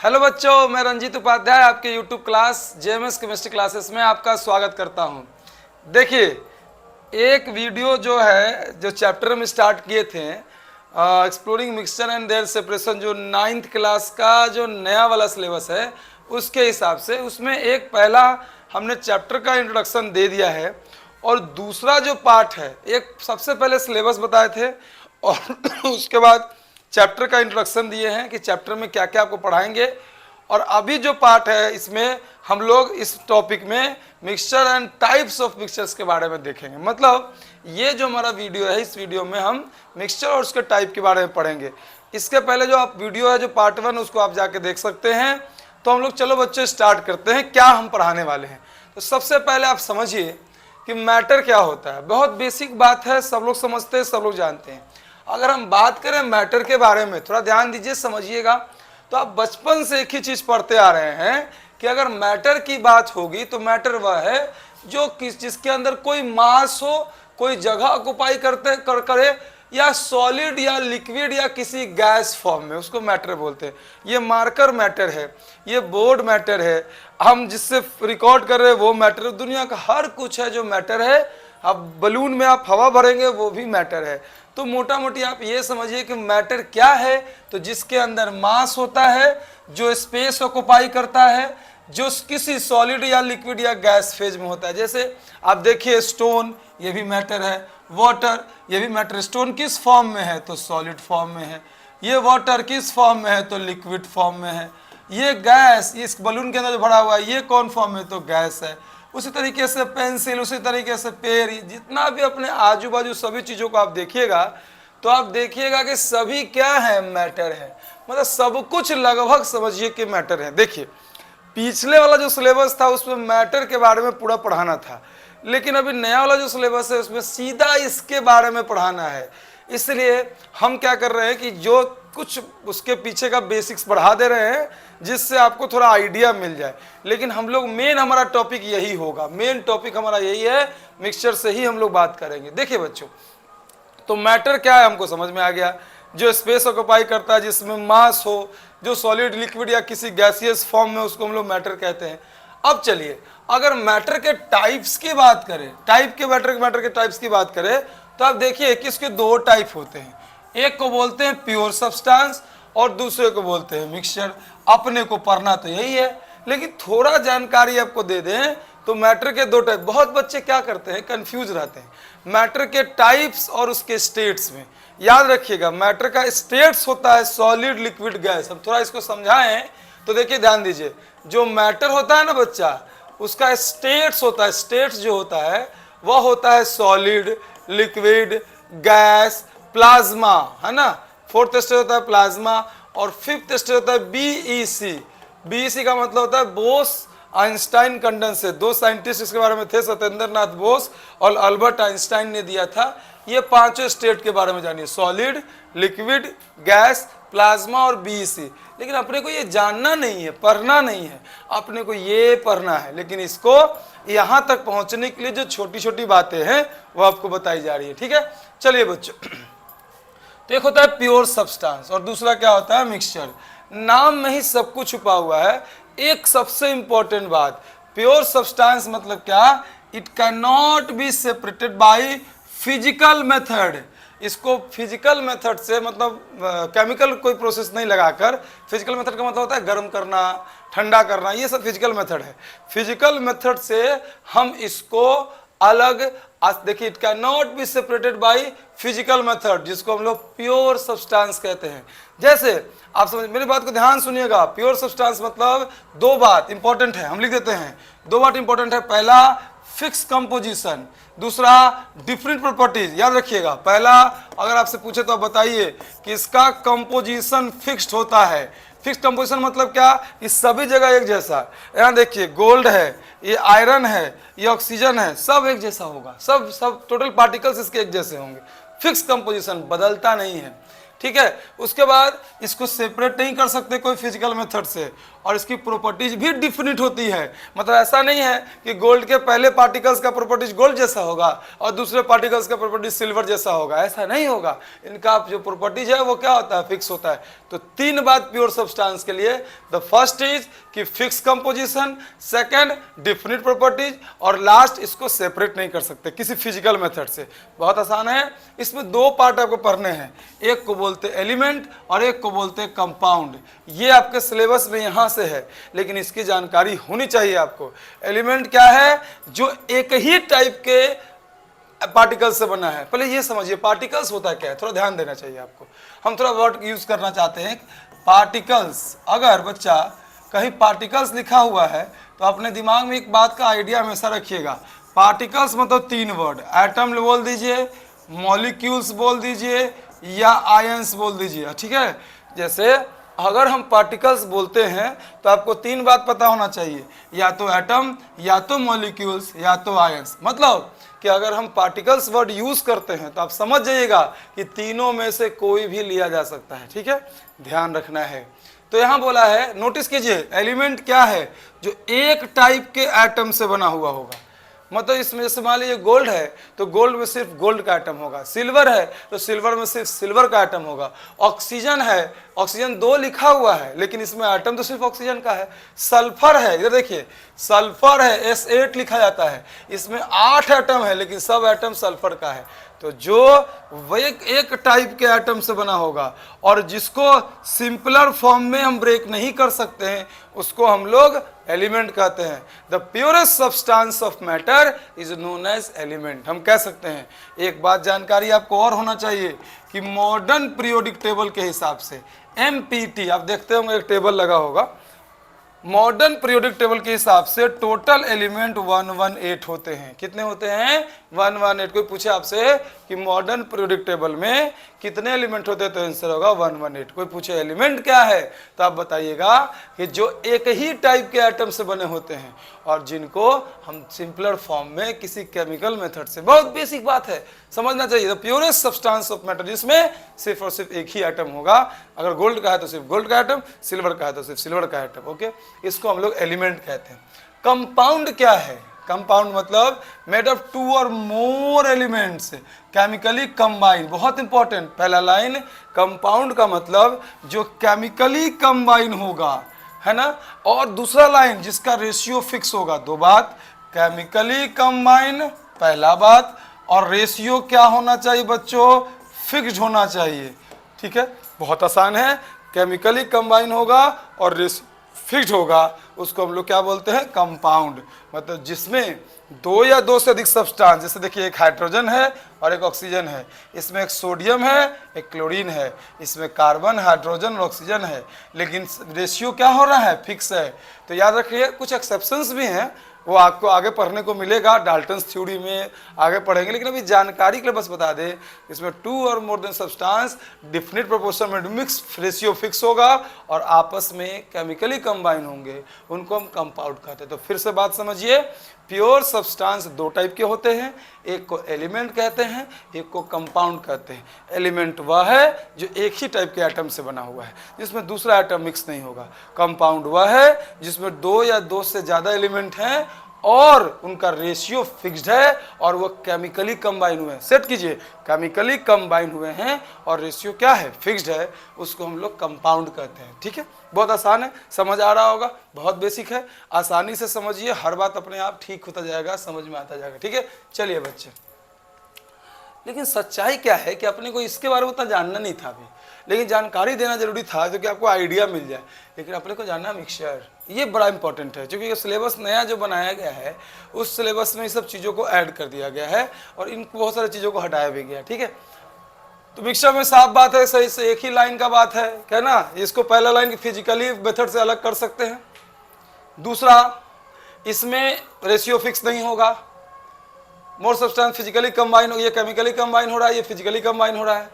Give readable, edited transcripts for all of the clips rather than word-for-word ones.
Hello बच्चों, मैं रंजीत उपाध्याय आपके YouTube class JMS chemistry classes में आपका स्वागत करता हूं। देखिए, एक वीडियो जो है जो चैप्टर हम स्टार्ट किए थे exploring mixture and their separation, जो 9th क्लास का जो नया वाला सिलेबस है उसके हिसाब से उसमें एक पहला हमने चैप्टर का इंट्रोडक्शन दे दिया है और दूसरा जो पार्ट है एक सबसे पहले सिलेबस बताए थे और उसके बाद चैप्टर का इंट्रोडक्शन दिए हैं कि चैप्टर में क्या क्या आपको पढ़ाएंगे। और अभी जो पार्ट है इसमें हम लोग इस टॉपिक में mixture and types of mixtures के बारे में देखेंगे। मतलब ये जो हमारा वीडियो है, इस वीडियो में हम मिक्सचर और उसके टाइप के बारे में पढ़ेंगे। इसके पहले जो आप वीडियो है जो पार्ट 1 उसको आप जाके देख सकते हैं। तो हम लोग चलो बच्चों स्टार्ट करते हैं, क्या हम पढ़ाने वाले हैं। तो सबसे पहले आप समझिए कि मैटर क्या होता है। बहुत बेसिक बात है, सब लोग समझते हैं, सब लोग जानते हैं। अगर हम बात करें मैटर के बारे में, थोड़ा ध्यान दीजिए, समझिएगा। तो आप बचपन से एक ही चीज पढ़ते आ रहे हैं कि अगर मैटर की बात होगी तो मैटर वह है जो जिसके अंदर कोई मास हो, कोई जगह ऑक्युपाई करे या सॉलिड या लिक्विड या किसी गैस फॉर्म में, उसको मैटर बोलते हैं। ये मार्कर मैटर है, ये बोर्ड मैटर है, हम जिससे रिकॉर्ड कर रहे हैं वो मैटर है। दुनिया का हर कुछ है जो मैटर है। अब बलून में आप हवा भरेंगे वो भी मैटर है। तो मोटा मोटी आप ये समझिए कि मैटर क्या है, तो जिसके अंदर मास होता है, जो स्पेस ऑक्युपाई करता है, जो किसी सॉलिड या लिक्विड या गैस फेज में होता है। जैसे आप देखिए स्टोन, ये भी मैटर है। वाटर, ये भी मैटर। स्टोन किस फॉर्म में है तो सॉलिड फॉर्म में है। ये वाटर किस फॉर्म में है तो लिक्विड फॉर्म में है। ये गैस, इस बलून के अंदर जो भरा हुआ है ये कौन फॉर्म में तो गैस है। उसी तरीके से पेंसिल, उसी तरीके से पेड़, जितना भी अपने आजू बाजू सभी चीज़ों को आप देखिएगा तो आप देखिएगा कि सभी क्या है, मैटर है। मतलब सब कुछ लगभग समझिए कि मैटर है। देखिए, पिछले वाला जो सिलेबस था उसमें मैटर के बारे में पूरा पढ़ाना था, लेकिन अभी नया वाला जो सिलेबस है उसमें सीधा इसके बारे में पढ़ाना है। इसलिए हम क्या कर रहे हैं कि जो कुछ उसके पीछे का बेसिक्स बढ़ा दे रहे हैं जिससे आपको थोड़ा आइडिया मिल जाए। लेकिन हम लोग मेन हमारा टॉपिक यही होगा, मेन टॉपिक हमारा यही है, मिक्सचर से ही हम लोग बात करेंगे। देखिए बच्चों, तो मैटर क्या है हमको समझ में आ गया। जो स्पेस ऑक्युपाई करता है, जिसमें मास हो, जो सॉलिड, लिक्विड या किसी गैसियस फॉर्म में, उसको हम लोग मैटर कहते हैं। अब चलिए, अगर मैटर के टाइप्स की बात करें, टाइप के मैटर के टाइप्स की बात करें तो आप देखिए कि इसके दो टाइप होते हैं। एक को बोलते हैं प्योर सब्सटेंस और दूसरे को बोलते हैं मिक्सचर। अपने को पढ़ना तो यही है, लेकिन थोड़ा जानकारी आपको दे दें तो मैटर के दो टाइप। बहुत बच्चे क्या करते हैं, कंफ्यूज रहते हैं मैटर के टाइप्स और उसके स्टेट्स में। याद रखिएगा, मैटर का स्टेट्स होता है सॉलिड, लिक्विड, गैस। अब थोड़ा इसको समझाएं तो देखिए, ध्यान दीजिए। जो मैटर होता है ना बच्चा, उसका स्टेट्स होता है। स्टेट्स जो होता है वह होता है सॉलिड, लिक्विड, गैस, प्लाज्मा, है ना। 4th स्टेज होता है प्लाज्मा और 5th स्टेज होता है बीईसी। बीईसी का मतलब होता है बोस आइंस्टाइन कंडेंसेट। दो साइंटिस्ट इसके बारे में थे, सत्येंद्र नाथ बोस और अल्बर्ट आइंस्टाइन ने दिया था। ये पांचों स्टेट के बारे में जानिए, सॉलिड, लिक्विड, गैस, प्लाज्मा और बीईसी। लेकिन अपने को ये जानना नहीं है, पढ़ना नहीं है, अपने को ये पढ़ना है। लेकिन इसको यहाँ तक पहुँचने के लिए जो छोटी छोटी बातें हैं वो आपको बताई जा रही है। ठीक है, चलिए बच्चों, तो एक होता है प्योर सब्सटेंस और दूसरा क्या होता है, मिक्सचर। नाम में ही सब कुछ छुपा हुआ है। एक सबसे इंपॉर्टेंट बात, प्योर सब्सटेंस मतलब क्या, it can not be separated by physical method. इसको फिजिकल मेथड से, मतलब केमिकल कोई प्रोसेस नहीं लगाकर। फिजिकल मेथड का मतलब होता है गर्म करना, ठंडा करना, ये सब फिजिकल मेथड है। फिजिकल मेथड से हम इसको अलग, देखिए, it can not be separated by physical method, जिसको हम लोग प्योर सब्सटेंस कहते हैं। जैसे आप समझ, मेरी बात को ध्यान सुनिएगा। प्योर सब्सटेंस मतलब दो बात इंपॉर्टेंट है, हम लिख देते हैं। दो बात इंपॉर्टेंट है, पहला फिक्स कंपोजिशन, दूसरा डिफरेंट प्रॉपर्टीज। याद रखिएगा, पहला अगर आपसे पूछे तो आप बताइए कि इसका कंपोजिशन फिक्स्ड होता है। फिक्स कंपोजिशन मतलब क्या, इस सभी जगह एक जैसा। यहाँ देखिए, गोल्ड है, ये आयरन है, ये ऑक्सीजन है, सब एक जैसा होगा। सब टोटल पार्टिकल्स इसके एक जैसे होंगे। फिक्स कंपोजिशन, बदलता नहीं है। ठीक है। उसके बाद इसको सेपरेट नहीं कर सकते कोई फिजिकल मेथड से, और इसकी प्रॉपर्टीज भी डिफिनिट होती है। मतलब ऐसा नहीं है कि गोल्ड के पहले पार्टिकल्स का प्रॉपर्टीज गोल्ड जैसा होगा और दूसरे पार्टिकल्स का प्रॉपर्टीज सिल्वर जैसा होगा, ऐसा नहीं होगा। इनका जो प्रॉपर्टीज है वो क्या होता है, फिक्स होता है। तो तीन बात प्योर सब्सटेंस के लिए, द फर्स्ट इज कि fix composition, second definite properties, और लास्ट इसको सेपरेट नहीं कर सकते किसी फिजिकल मेथड से। बहुत आसान है। इसमें दो पार्ट आपको पढ़ने हैं, एक को बोलते एलिमेंट और एक को बोलते कंपाउंड। ये आपके सिलेबस में यहाँ से है, लेकिन इसकी जानकारी होनी चाहिए आपको। एलिमेंट क्या है, जो एक ही टाइप के पार्टिकल्स से बना है। पहले ये समझिए पार्टिकल्स होता क्या है, थोड़ा ध्यान देना चाहिए आपको। हम थोड़ा वर्ड यूज करना चाहते हैं, पार्टिकल्स। अगर बच्चा कहीं पार्टिकल्स लिखा हुआ है तो अपने दिमाग में एक बात का आइडिया हमेशा रखिएगा, पार्टिकल्स मतलब तीन वर्ड, एटम बोल दीजिए, मॉलिक्यूल्स बोल दीजिए, या आयंस बोल दीजिए, ठीक है। जैसे अगर हम पार्टिकल्स बोलते हैं तो आपको तीन बात पता होना चाहिए, या तो एटम, या तो मॉलिक्यूल्स, या तो आयंस। मतलब कि अगर हम पार्टिकल्स वर्ड यूज करते हैं तो आप समझ जाइएगा कि तीनों में से कोई भी लिया जा सकता है, ठीक है, ध्यान रखना है। तो यहां बोला है, नोटिस कीजिए, एलिमेंट क्या है, जो एक टाइप के एटम से बना हुआ होगा। मतलब इसमें से मान लीजिए गोल्ड है तो गोल्ड में सिर्फ गोल्ड का एटम होगा, सिल्वर है तो सिल्वर में सिर्फ सिल्वर का एटम होगा, ऑक्सीजन है, ऑक्सीजन 2 लिखा हुआ है लेकिन इसमें एटम तो सिर्फ ऑक्सीजन का है। सल्फर है, इधर देखिए, सल्फर है, S8 लिखा जाता है, इसमें 8 एटम है लेकिन सब एटम सल्फर का है। तो जो वो एक टाइप के एटम से बना होगा और जिसको सिंपलर फॉर्म में हम ब्रेक नहीं कर सकते हैं उसको हम लोग एलिमेंट कहते हैं। The purest substance of matter is known as element, हम कह सकते हैं। एक बात जानकारी आपको और होना चाहिए कि मॉडर्न पीरियोडिक टेबल के हिसाब से MPT, आप देखते होंगे एक टेबल लगा होगा, मॉडर्न पीरियोडिक टेबल के हिसाब से टोटल एलिमेंट 118 होते हैं। कितने होते हैं, 118। कोई पूछे आपसे कि मॉडर्न पीरियोडिक टेबल में कितने एलिमेंट होते हैं तो आंसर होगा 118। कोई पूछे एलिमेंट क्या है तो आप बताइएगा कि जो एक ही टाइप के एटम से बने होते हैं और जिनको हम सिंपलर फॉर्म में किसी केमिकल मेथड से, बहुत बेसिक बात है, समझना चाहिए। The purest substance of matter, जिसमें सिर्फ और सिर्फ एक ही एटम होगा। अगर गोल्ड का है तो सिर्फ गोल्ड का एटम, सिल्वर का है तो सिर्फ सिल्वर का एटम, ओके। इसको हम लोग एलिमेंट कहते हैं। कंपाउंड क्या है, कंपाउंड मतलब मेड ऑफ 2 और मोर एलिमेंट्स केमिकली कंबाइन। बहुत इंपॉर्टेंट पहला लाइन, कंपाउंड का मतलब जो केमिकली कंबाइन होगा, है ना। और दूसरा लाइन जिसका रेशियो फिक्स होगा। दो बात, केमिकली कंबाइन पहला बात, और रेशियो क्या होना चाहिए बच्चों, फिक्स्ड होना चाहिए, ठीक है। बहुत आसान है, केमिकली कंबाइन होगा और रेशियो फिक्स्ड होगा, उसको हम लोग क्या बोलते हैं, कंपाउंड। मतलब जिसमें 2 या 2 से अधिक सब्सटेंस, जैसे देखिए एक हाइड्रोजन है और एक ऑक्सीजन है, इसमें एक सोडियम है एक क्लोरीन है, इसमें कार्बन, हाइड्रोजन और ऑक्सीजन है, लेकिन रेशियो क्या हो रहा है, फिक्स है। तो याद रखिए कुछ एक्सेप्शंस भी हैं, वो आपको आगे पढ़ने को मिलेगा, डाल्टन्स थ्योरी में आगे पढ़ेंगे, लेकिन अभी जानकारी के लिए बस बता दें, इसमें 2 और more than substance definite proportion में मिक्स रेशियो फिक्स होगा और आपस में केमिकली कंबाइन होंगे, उनको हम कंपाउंड कहते हैं। तो फिर से बात समझिए, प्योर सब्सटेंस 2 टाइप के होते हैं, एक को एलिमेंट कहते हैं, एक को कंपाउंड कहते हैं। एलिमेंट वह है जो एक ही टाइप के एटम से बना हुआ है, जिसमें दूसरा एटम मिक्स नहीं होगा। कंपाउंड वह है जिसमें 2 या 2 से ज़्यादा एलिमेंट हैं और उनका रेशियो फिक्स्ड है और वो केमिकली कंबाइन हुए हैं। सेट कीजिए, केमिकली कंबाइन हुए हैं और रेशियो क्या है, फिक्स्ड है, उसको हम लोग कंपाउंड कहते हैं, ठीक है। बहुत आसान है, समझ आ रहा होगा, बहुत बेसिक है, आसानी से समझिए, हर बात अपने आप ठीक होता जाएगा, समझ में आता जाएगा, ठीक है। चलिए बच्चे, लेकिन सच्चाई क्या है कि अपने को इसके बारे में उतना जानना नहीं था अभी, लेकिन जानकारी देना जरूरी था जो कि आपको आइडिया मिल जाए। लेकिन अपने को जानना मिक्सचर, ये बड़ा इंपॉर्टेंट है, क्योंकि सिलेबस नया जो बनाया गया है उस सिलेबस में ये सब चीज़ों को ऐड कर दिया गया है और इन बहुत सारी चीज़ों को हटाया भी गया है, ठीक है। तो मिक्सचर में साफ बात है, सही से एक ही लाइन का बात है, क्या ना। इसको पहला लाइन फिजिकली मेथड से अलग कर सकते हैं। दूसरा, इसमें रेशियो फिक्स नहीं होगा, मोर सब्सटेंस फिजिकली कंबाइन हो, ये केमिकली कंबाइन हो रहा है, ये फिजिकली कंबाइन हो रहा है,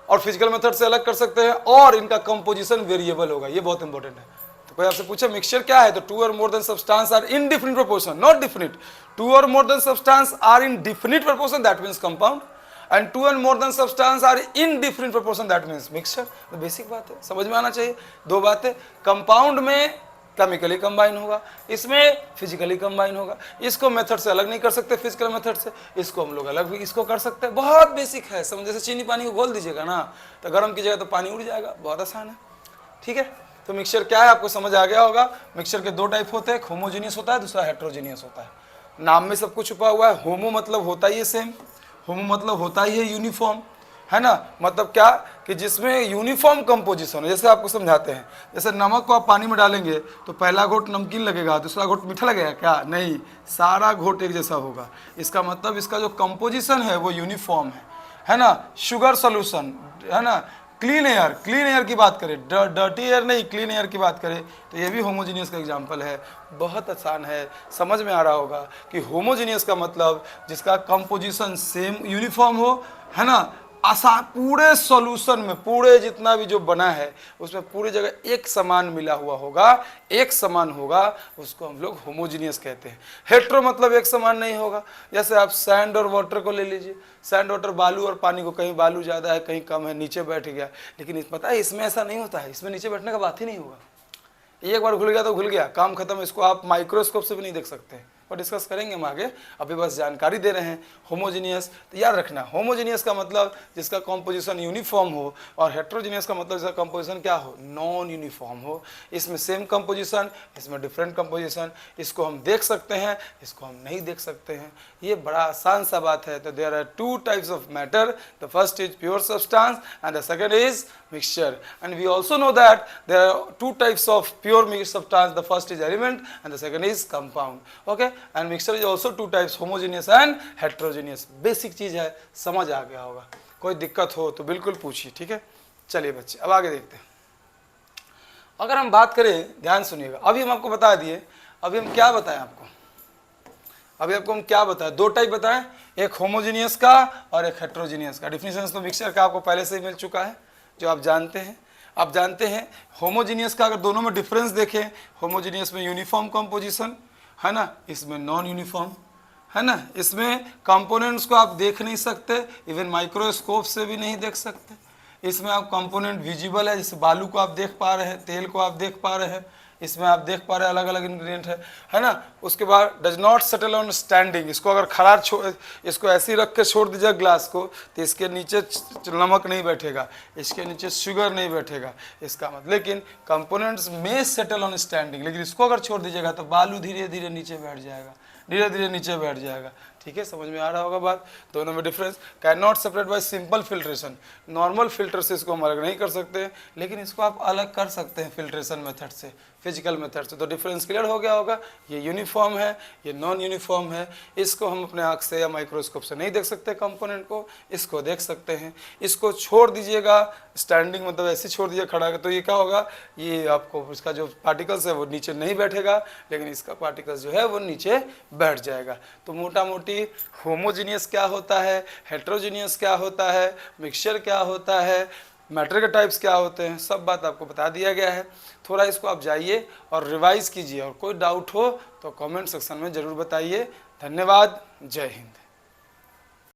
और फिजिकल मेथड से अलग कर सकते हैं, और इनका कंपोजिशन वेरिएबल होगा, ये बहुत इंपॉर्टेंट है। तो कोई आपसे पूछे मिक्सचर क्या है, तो 2 और more than substance are in definite proportion, not definite. 2 और more than substance are in definite proportion, that means compound. And two and more than substance are in different proportion, that means mixture. तो basic बात है, समझ में आना चाहिए। दो बातें, कंपाउंड में केमिकली कंबाइन होगा, इसमें फिजिकली कंबाइन होगा। इसको मेथड से अलग नहीं कर सकते, फिजिकल मेथड से, इसको हम लोग अलग भी इसको कर सकते हैं। बहुत बेसिक है, समझ। जैसे चीनी पानी को घोल दीजिएगा ना तो गर्म कीजिएगा तो पानी उड़ जाएगा, बहुत आसान है, ठीक है। तो मिक्सचर क्या है आपको समझ आ गया होगा। मिक्सचर के दो टाइप होते हैं, एक होमोजीनियस होता है, दूसरा हेट्रोजीनियस होता है। नाम में सब कुछ छुपा हुआ है। होमो मतलब होता ही है सेम, होमो मतलब होता ही है यूनिफॉर्म, है ना। मतलब क्या कि जिसमें यूनिफॉर्म कंपोजिशन है। जैसे आपको समझाते हैं, जैसे नमक को आप पानी में डालेंगे तो पहला घोट नमकीन लगेगा, दूसरा घोट मीठा लगेगा क्या? नहीं, सारा घोट एक जैसा होगा। इसका मतलब इसका जो कंपोजिशन है वो यूनिफॉर्म है ना। शुगर सोल्यूशन, है ना। क्लीन एयर, क्लीन एयर की बात करें, डर्टी एयर नहीं, क्लीन एयर की बात करें तो ये भी होमोजीनियस का एग्जांपल है। बहुत आसान है, समझ में आ रहा होगा कि होमोजीनियस का मतलब जिसका कंपोजिशन सेम यूनिफॉर्म हो, है ना। आसान, पूरे सॉल्यूशन में पूरे जितना भी जो बना है उसमें पूरी जगह एक समान मिला हुआ होगा, एक समान होगा, उसको हम लोग होमोजीनियस कहते हैं। हेट्रो मतलब एक समान नहीं होगा। जैसे आप सैंड और वाटर को ले लीजिए, सैंड वाटर, बालू और पानी को, कहीं बालू ज़्यादा है कहीं कम है, नीचे बैठ गया। लेकिन पता है इसमें ऐसा नहीं होता है, इसमें नीचे बैठने का बात ही नहीं होगा। एक बार घुल गया तो घुल गया, काम खत्म। इसको आप माइक्रोस्कोप से भी नहीं देख सकते, और डिस्कस करेंगे हम आगे, अभी बस जानकारी दे रहे हैं। होमोजीनियस तो याद रखना, होमोजीनियस का मतलब जिसका कंपोजिशन यूनिफॉर्म हो, और हेट्रोजीनियस का मतलब जिसका कंपोजिशन क्या हो? नॉन यूनिफॉर्म हो। इसमें सेम कंपोजिशन, इसमें डिफरेंट कंपोजिशन। इसको हम देख सकते हैं, इसको हम नहीं देख सकते हैं। ये बड़ा आसान सा बात है। तो there are two types of matter, the first is pure substance and the second is mixture, and we also know that there are two types of pure mixed substance, the first is element and the second is compound, okay, and mixture is also two types, homogeneous and heterogeneous। basic चीज है, समझ आ गया होगा। कोई दिक्कत हो तो बिल्कुल पूछिए, ठीक है। चलिए बच्चे अब आगे देखते हैं। अगर हम बात करें, ध्यान सुनिएगा, अभी हम आपको बता दिए, अभी हम क्या बताएं आपको, अभी आपको हम क्या बताएं? दो टाइप बताएं, एक होमोजीनियस का और एक हेट्रोजीनियस का। डिफिनेशन तो मिक्सचर का आपको पहले से ही मिल चुका है, जो आप जानते हैं। आप जानते हैं होमोजीनियस का अगर दोनों में डिफरेंस देखें, होमोजीनियस में यूनिफॉर्म कंपोजिशन, है ना, इसमें नॉन यूनिफॉर्म, है ना। इसमें कंपोनेंट्स को आप देख नहीं सकते, इवन माइक्रोस्कोप से भी नहीं देख सकते। इसमें आप कंपोनेंट विजिबल है, जैसे बालू को आप देख पा रहे हैं, तेल को आप देख पा रहे हैं, इसमें आप देख पा रहे हैं अलग अलग इंग्रेडिएंट है ना। उसके बाद does not settle on standing, इसको अगर खड़ा इसको ऐसे ही रख के छोड़ दीजिए ग्लास को तो इसके नीचे नमक नहीं बैठेगा, इसके नीचे शुगर नहीं बैठेगा, इसका मतलब। लेकिन कंपोनेंट्स में सेटल ऑन स्टैंडिंग, लेकिन इसको अगर छोड़ दीजिएगा तो बालू धीरे धीरे नीचे बैठ जाएगा, धीरे धीरे नीचे बैठ जाएगा, ठीक है। समझ में आ रहा होगा बात। दोनों में difference. Can not separate by simple filtration, normal filter से इसको हम अलग नहीं कर सकते, लेकिन इसको आप अलग कर सकते हैं फिल्ट्रेशन मेथड से, फिजिकल मेथड से। तो डिफरेंस क्लियर हो गया होगा। ये यूनिफॉर्म है, ये नॉन यूनिफॉर्म है। इसको हम अपने आँख से या माइक्रोस्कोप से नहीं देख सकते कंपोनेंट को, इसको देख सकते हैं। इसको छोड़ दीजिएगा स्टैंडिंग, मतलब ऐसे छोड़ दीजिए खड़ा, तो ये क्या होगा, ये आपको इसका जो पार्टिकल्स है वो नीचे नहीं बैठेगा, लेकिन इसका पार्टिकल्स जो है वो नीचे बैठ जाएगा। तो मोटा मोटी होमोजीनियस क्या होता है, हेट्रोजीनियस क्या होता है, मिक्सचर क्या होता है, मैटर के टाइप्स क्या होते हैं, सब बात आपको बता दिया गया है। थोड़ा इसको आप जाइए और रिवाइज कीजिए, और कोई डाउट हो तो कमेंट सेक्शन में ज़रूर बताइए। धन्यवाद, जय हिंद।